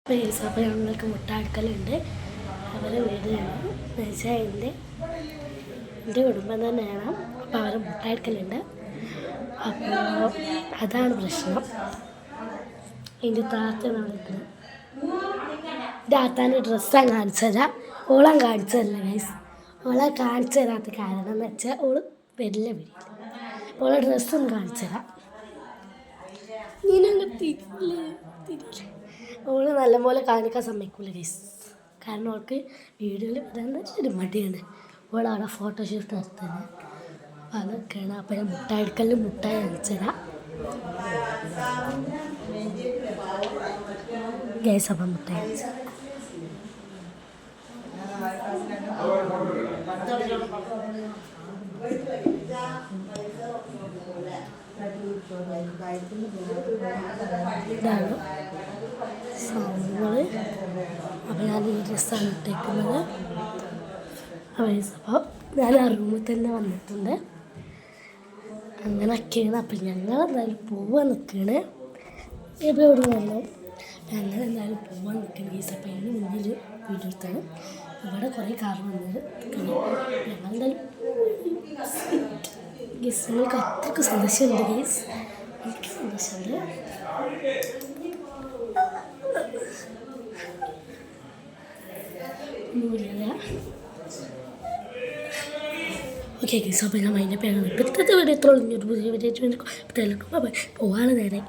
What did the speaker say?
അപ്പോൾ ഞങ്ങൾക്ക് മുട്ടാടുക്കലുണ്ട്. അവരെ വീടാണ് എന്നുവെച്ചാൽ എൻ്റെ കുടുംബം തന്നെയാണ്. അപ്പോൾ അവർ മുട്ടാടുക്കലുണ്ട്. അപ്പോൾ അതാണ് പ്രശ്നം. എൻ്റെ താത്തനാണ് നിൽക്കുന്നത്. താത്താൻ്റെ ഡ്രസ്സാണ് കാണിച്ചു തരാം. ഓളാൻ കാണിച്ചു തരില്ല ഗൈസ്. ഓളെ കാണിച്ചു തരാത്ത കാരണം എന്ന് വെച്ചാൽ ഓള് വരില്ല വീട്ടിൽ. ഓളെ ഡ്രസ്സൊന്നും കാണിച്ചു തരാം. നീനങ്ങ് തിരില്ലേ. ഓള് നല്ലപോലെ കാണിക്കാൻ സമ്മതിക്കില്ല ഗൈസ്. കാരണം അവൾക്ക് വീഡിയോയിൽ വരാൻ നല്ലൊരു മടിയാണ്. ഓളവിടെ ഫോട്ടോഷൂട്ട് നടത്തുന്നത്. അപ്പോൾ അതൊക്കെയാണ്. അപ്പോൾ ഞാൻ മുട്ടായി എടുക്കലിൽ മുട്ടായി കാണിച്ചു തരാം ഗൈസ്. അപ്പം മുട്ടായി കാണിച്ചു ഇതാണ് സംഭവങ്ങൾ. അപ്പോൾ ഞാൻ ഈ ഡ്രസ്സാണ് ഇട്ടേക്കുന്നത്. അപ്പോൾ ഞാൻ ആ റൂമിൽ തന്നെ വന്നിട്ടുണ്ട്. അങ്ങനെയൊക്കെയാണ്. അപ്പം ഞങ്ങൾ എന്തായാലും പോവാൻ നിൽക്കുകയാണ്. എവിടെ വന്നു ഞങ്ങൾ എന്തായാലും പോവാൻ നിൽക്കണം ഗീസ്. അപ്പം അതിന് മുന്നിൽ വീഡിയോ എടുത്താണ്. ഇവിടെ കുറേ കാർ വന്നത് ഞങ്ങൾ എന്തായാലും ഗീസ്. നിങ്ങൾക്ക് അത്രയ്ക്ക് സന്തോഷമുണ്ട് ഗീസ്. എനിക്ക് സന്തോഷമുണ്ട്. ഓക്കെ ഗീസ്. അപ്പോൾ ഞാൻ അതിൻ്റെ പേരാണ് ഇപ്പോഴത്തെ വീഡിയോ എത്ര പുതിയ വീഡിയോ പോവാണ് നേരെ.